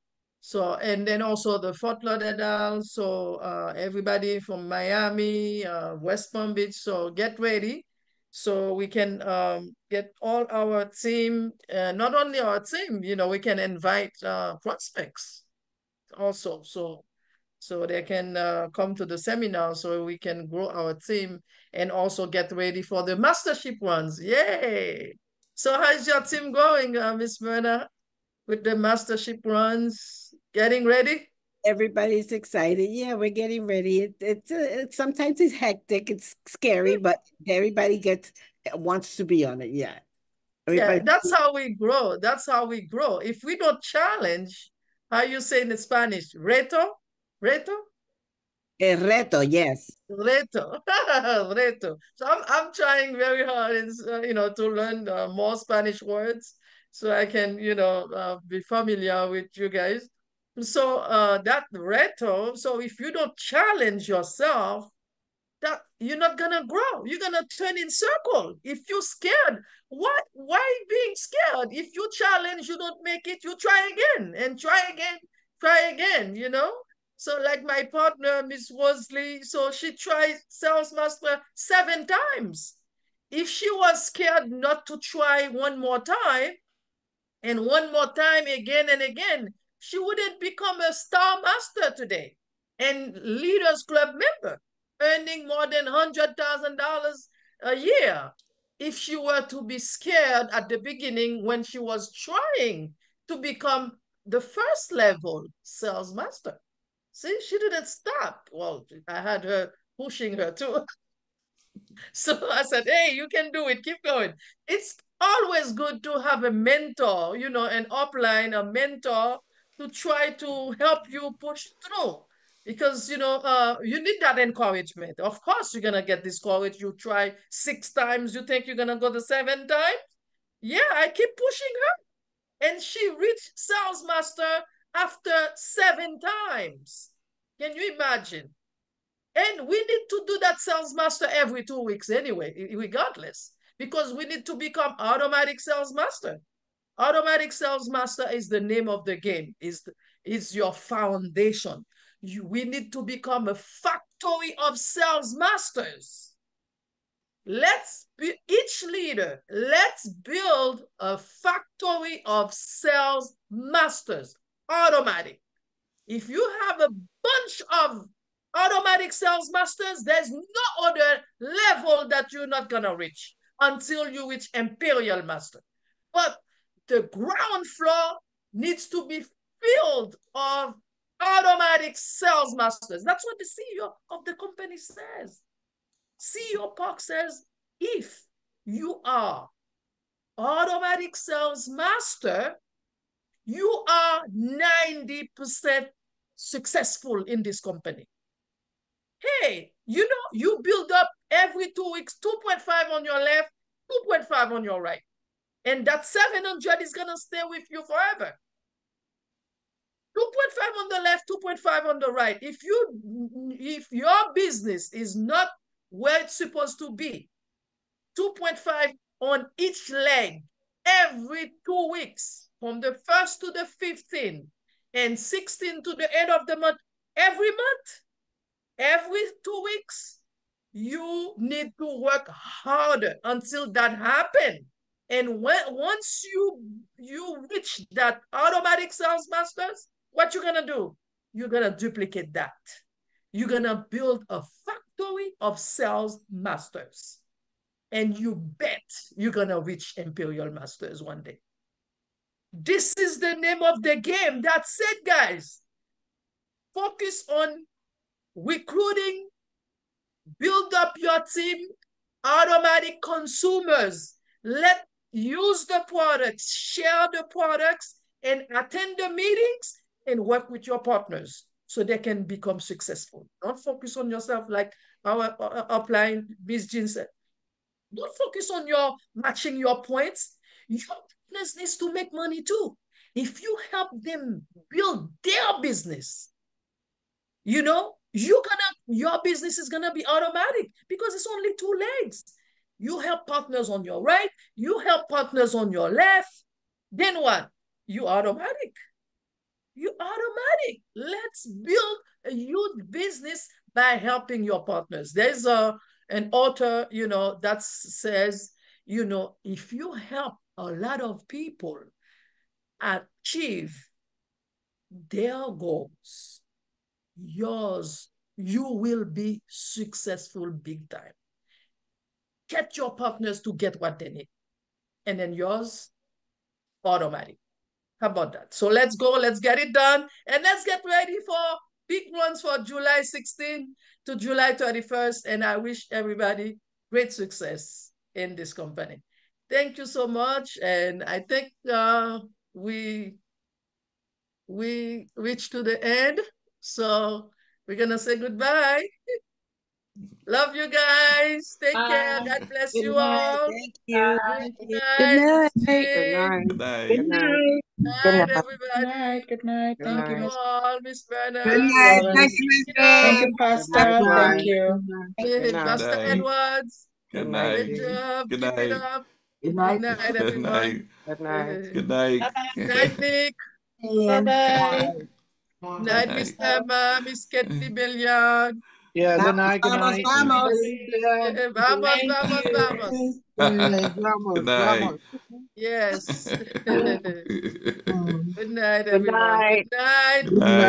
And then also the Fort Lauderdale. So everybody from Miami, West Palm Beach. So get ready. So we can get all our team, not only our team, we can invite prospects also. So they can come to the seminar so we can grow our team and also get ready for the mastership ones. Yay! So how's your team going, Miss Myrna, with the mastership runs? Getting ready? Everybody's excited. Yeah, we're getting ready. It's sometimes it's hectic, it's scary, but everybody wants to be on it. Yeah. Yeah, that's how we grow. If we don't challenge, how you say in Spanish, reto? El reto, yes. Reto. Reto. So I'm trying very hard, to learn more Spanish words so I can, be familiar with you guys. So that reto, so if you don't challenge yourself, that you're not gonna grow. You're gonna turn in circle. If you're scared, why being scared? If you challenge, you don't make it, you try again and try again, So like my partner, Miss Worsley, so she tried Sales Master 7 times. If she was scared not to try one more time, and one more time again and again, she wouldn't become a star master today and Leaders Club member, earning more than $100,000 a year. If she were to be scared at the beginning when she was trying to become the first level sales master. See, she didn't stop. Well, I had her pushing her too. So I said, hey, you can do it. Keep going. It's always good to have a mentor, an upline, a mentor to try to help you push through. Because, you need that encouragement. Of course, you're going to get discouraged. You try 6 times, you think you're going to go the 7th time. Yeah, I keep pushing her. And she reached Sales Master after 7 times. Can you imagine? And we need to do that sales master every 2 weeks anyway, regardless, because we need to become automatic sales master. Automatic sales master is the name of the game, is your foundation. We need to become a factory of sales masters. Let's be each leader. Let's build a factory of sales masters, automatic. If you have a bunch of automatic sales masters, there's no other level that you're not gonna reach until you reach imperial master. But the ground floor needs to be filled of automatic sales masters. That's what the CEO of the company says. CEO Park says, if you are automatic sales master, you are 90% successful in this company. Hey, you build up every 2 weeks, 2.5 on your left, 2.5 on your right. And that 700 is going to stay with you forever. 2.5 on the left, 2.5 on the right. If your business is not where it's supposed to be, 2.5 on each leg every 2 weeks, from the 1st to the 15th, and 16 to the end of the month, every 2 weeks, you need to work harder until that happens. And once you reach that automatic sales masters, what you're gonna do? You're gonna duplicate that. You're gonna build a factory of sales masters. And you bet you're gonna reach imperial masters one day. This is the name of the game. That's it, guys. Focus on recruiting, build up your team, automatic consumers. Use the products, share the products, and attend the meetings and work with your partners so they can become successful. Don't focus on yourself like our upline Miss Jean said. Don't focus on your matching your points. Your business needs to make money too. If you help them build their business, your business is gonna be automatic because it's only 2 legs. You help partners on your right, you help partners on your left. Then what? You automatic. Let's build a huge business by helping your partners. There's an author, that says, if you help a lot of people achieve their goals, you will be successful big time. Get your partners to get what they need. And then yours, automatic. How about that? So let's go, let's get it done. And let's get ready for big runs for July 16th to July 31st. And I wish everybody great success in this company. Thank you so much. And I think we reached to the end. So we're going to say goodbye. Love you guys. Take care. God bless you all. Thank you. Good night. Good night. Good night. Good night, everybody. Good night. Good night. Good Thank you, night. Miss. All, Miss Bernard. Good Miss night. Thank Lawrence. you, Miss Thank you, Bell. Pastor. Good Thank night. you. Good night. Pastor night. Edwards. Good Good night. Good job. Good Keep it night. up. Good Good night. night, Good everyone. night. Good night. Good night. Good night, Nick. Bye-bye. Good night, Miss Emma, Miss Katie Billiard. Yeah, good Vamos, night. Good vamos, night. vamos. Vamos, Thank vamos, you. vamos. Good night. Yes. Good Good night, Good everyone. night. Good night. night.